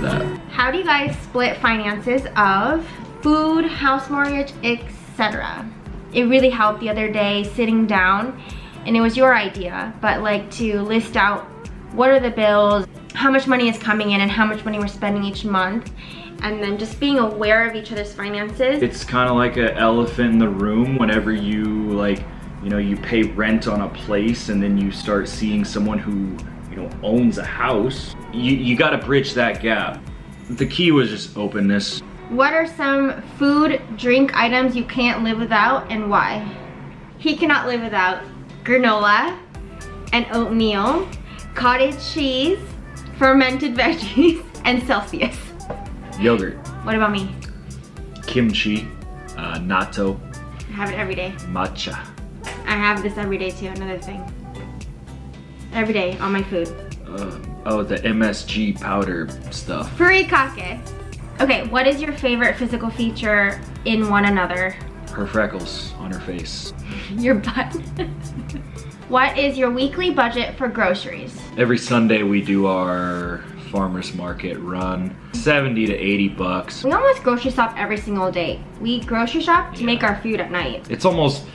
of that. How do you guys split finances of food, house mortgage, etc.? It really helped the other day sitting down, and it was your idea, but like to list out what are the bills, how much money is coming in and how much money we're spending each month, and then just being aware of each other's finances. It's kind of like an elephant in the room whenever you you pay rent on a place and then you start seeing someone who, owns a house. You got to bridge that gap. The key was just openness. What are some food, drink items you can't live without and why? He cannot live without granola and oatmeal, cottage cheese, fermented veggies, and Celsius. Yogurt. What about me? Kimchi, natto. I have it every day. Matcha. I have this every day too, another thing. Every day on my food. Oh, the MSG powder stuff. Furikake. Okay, what is your favorite physical feature in one another? Her freckles on her face. Your butt. What is your weekly budget for groceries? Every Sunday we do our farmer's market run. 70 to 80 bucks. We almost grocery shop every single day. We grocery shop to make our food at night. It's almost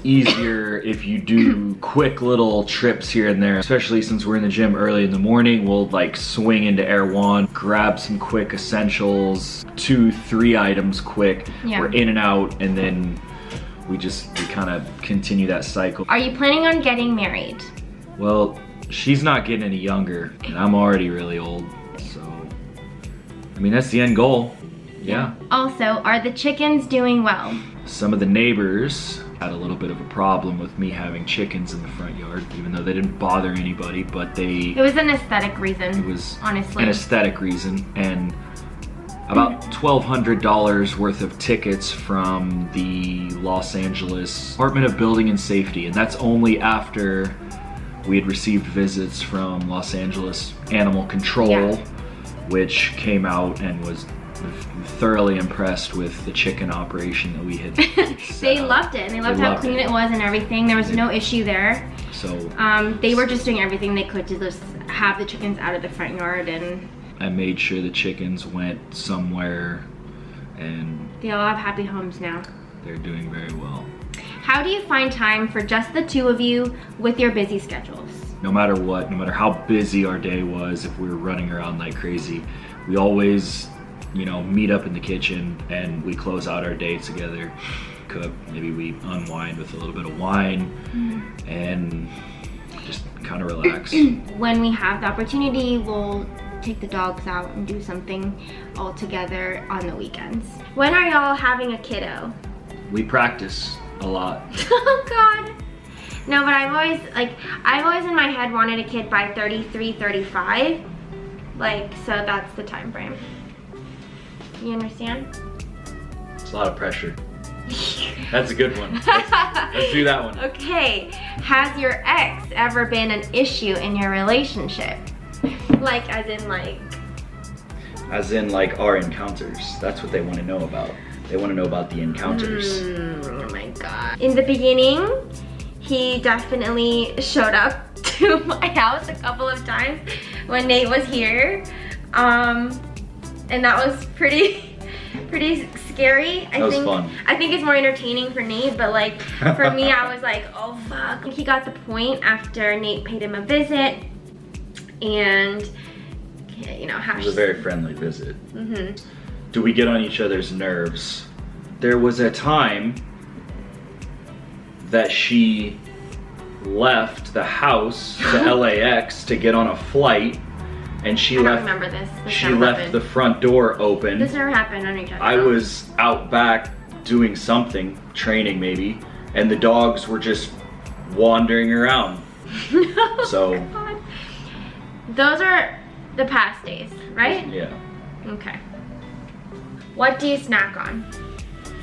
easier if you do quick little trips here and there, especially since we're in the gym early in the morning. We'll like swing into Erewhon, grab some quick essentials, 2-3 items quick. Yeah. We're in and out, and then we kind of continue that cycle. Are you planning on getting married? Well, she's not getting any younger, and I'm already really old, so I mean, that's the end goal. Yeah. Also, are the chickens doing well? Some of the neighbors had a little bit of a problem with me having chickens in the front yard, even though they didn't bother anybody, but it was an aesthetic reason. It was honestly an aesthetic reason, and about $1,200 worth of tickets from the Los Angeles Department of Building and Safety, and that's only after we had received visits from Los Angeles Animal Control, which came out and was thoroughly impressed with the chicken operation that we had They loved it, and they loved how clean it was and everything. There was no issue there. So they were just doing everything they could to just have the chickens out of the front yard, and I made sure the chickens went somewhere, and they all have happy homes now. They're doing very well. How do you find time for just the two of you with your busy schedules? No matter what, no matter how busy our day was, if we were running around like crazy, we always meet up in the kitchen and we close out our day together, cook, maybe we unwind with a little bit of wine, and just kind of relax. When we have the opportunity, we'll take the dogs out and do something all together on the weekends. When are y'all having a kiddo? We practice a lot. Oh God. No, but I've always in my head wanted a kid by 33, 35. So that's the time frame. You understand? It's a lot of pressure. That's a good one. Let's do that one. Okay. Has your ex ever been an issue in your relationship? As in our encounters. That's what they want to know about. They want to know about the encounters. Oh my God. In the beginning, he definitely showed up to my house a couple of times when Nate was here. And that was pretty scary. That was fun. I think it's more entertaining for Nate, but for me, I was like, oh fuck. I think he got the point after Nate paid him a visit, and it was a very friendly visit. Do we get on each other's nerves? There was a time that she left the house to LAX to get on a flight, and she left the front door open. This never happened on each other. I was out back doing something, training maybe, and the dogs were just wandering around. No, so God. Those are the past days, right? Yeah. Okay. What do you snack on?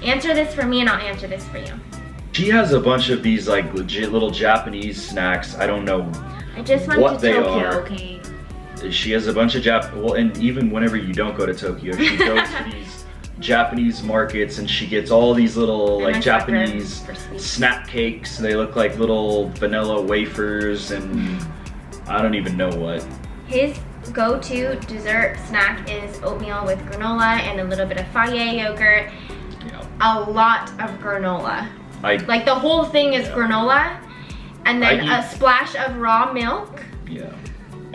Answer this for me and I'll answer this for you. She has a bunch of these legit little Japanese snacks. I don't know I just went what to they Tokyo, are. okay? She has a bunch of and even whenever you don't go to Tokyo, she goes to these Japanese markets and she gets all these little Japanese snack cakes. They look like little vanilla wafers and I don't even know what. His go-to dessert snack is oatmeal with granola and a little bit of Fage yogurt. Yeah. A lot of granola. Like the whole thing is granola, and then a splash of raw milk. Yeah.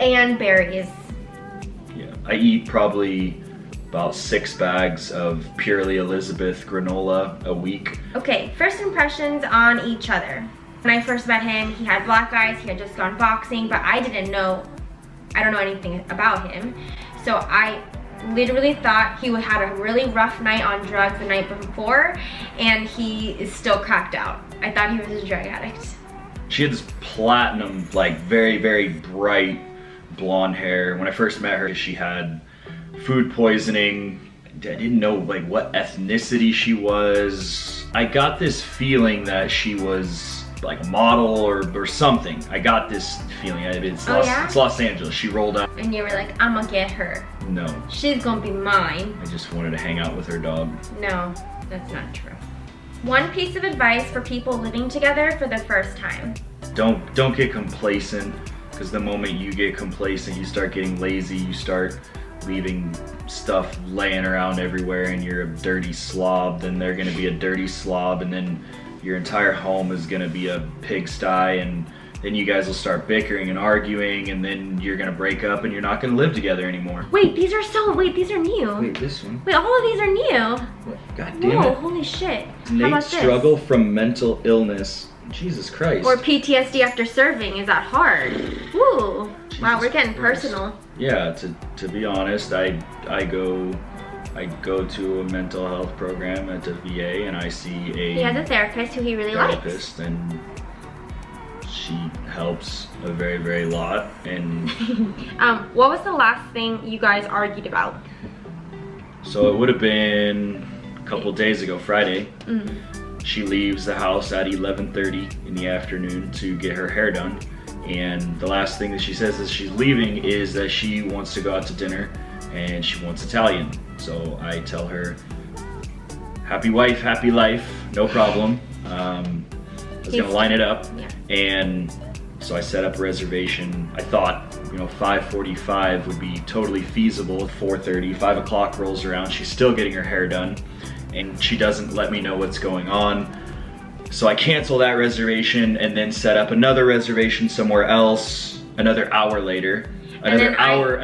And berries. Yeah. I eat probably about 6 bags of Purely Elizabeth granola a week. Okay, first impressions on each other. When I first met him, he had black eyes, he had just gone boxing, but I don't know anything about him. So I literally thought he had a really rough night on drugs the night before, and he is still cracked out. I thought he was a drug addict. She had this platinum, like very, very bright blonde hair. When I first met her, she had food poisoning. I didn't know like what ethnicity she was. I got this feeling that she was like a model or something. I got this feeling. It's Los Angeles. She rolled up. And you were like, I'm gonna get her. No. She's gonna be mine. I just wanted to hang out with her dog. No, that's not true. One piece of advice for people living together for the first time. Don't get complacent, because the moment you get complacent, you start getting lazy, you start leaving stuff laying around everywhere, and you're a dirty slob. Then they're gonna be a dirty slob, and then your entire home is gonna be a pigsty, and then you guys will start bickering and arguing, and then you're gonna break up and you're not gonna live together anymore. Wait, these are new. Wait, this one? Wait, all of these are new. What? God damn Whoa, it. holy shit. How Nate about this? struggle from mental illness. Jesus Christ. Or PTSD after serving, is that hard? Woo. Jesus wow, we're getting Christ. personal. Yeah, to be honest, I go to a mental health program at the VA, and I see He has a therapist who he really likes. And she helps a very, very lot. And what was the last thing you guys argued about? so it would have been a couple days ago, Friday. She leaves the house at 11:30 in the afternoon to get her hair done, and the last thing that she says as she's leaving is that she wants to go out to dinner and she wants Italian. So I tell her, happy wife, happy life, no problem. I was gonna line it up, and so I set up a reservation. I thought, 5:45 would be totally feasible. 4:30, 5 o'clock rolls around, she's still getting her hair done, and she doesn't let me know what's going on. So I cancel that reservation and then set up another reservation somewhere else another hour later. Another hour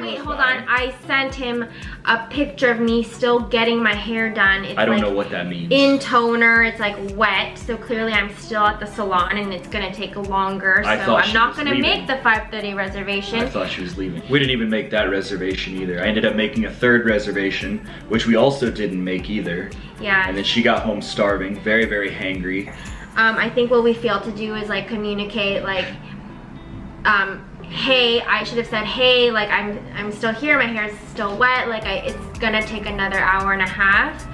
wait, hold on. I sent him a picture of me still getting my hair done. It's I don't know what that means. In toner, it's like wet, so clearly I'm still at the salon and it's gonna take longer. So I'm not gonna make the 5:30 reservation. I thought she was leaving. We didn't even make that reservation either. I ended up making a third reservation, which we also didn't make either. Yeah. And then she got home starving, very, very hangry. I think what we failed to do is like communicate, like, hey, I should have said, hey, like I'm still here, my hair is still wet, like it's gonna take another hour and a half.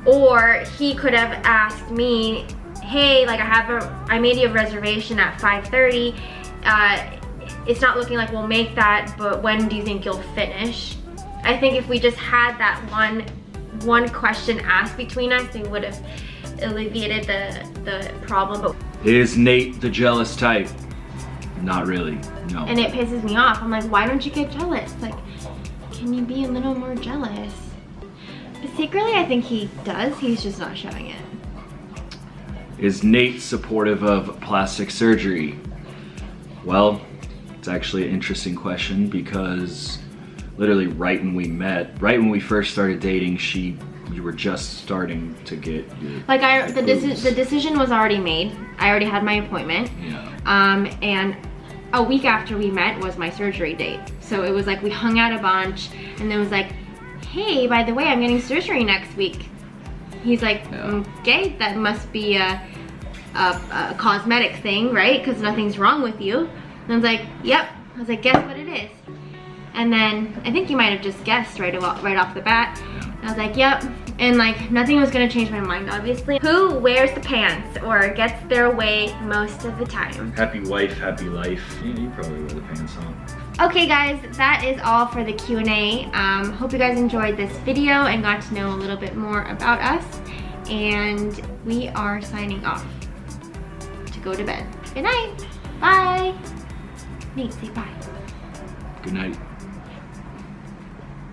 Or he could have asked me, hey, like I made you a reservation at 5:30. It's not looking like we'll make that, but when do you think you'll finish? I think if we just had that one question asked between us, we would have alleviated the problem. But is Nate the jealous type? Not really, no. And it pisses me off. I'm like, why don't you get jealous? Like, can you be a little more jealous? But secretly, I think he does. He's just not showing it. Is Nate supportive of plastic surgery? Well, it's actually an interesting question, because literally right when we met, right when we first started dating, you were just starting to get your the decision was already made. I already had my appointment. Yeah. And a week after we met was my surgery date. So it was like we hung out a bunch, and then it was like, hey, by the way, I'm getting surgery next week. He's like, okay, that must be a cosmetic thing, right? Because nothing's wrong with you. And I was like, yep. I was like, guess what it is? And then I think you might have just guessed right off the bat. And I was like, yep. And like nothing was gonna change my mind, obviously. Who wears the pants or gets their way most of the time? Happy wife, happy life. Yeah, you probably wear the pants on. Okay guys, that is all for the Q&A. Hope you guys enjoyed this video and got to know a little bit more about us. And we are signing off to go to bed. Good night. Bye. Nate, say bye. Good night.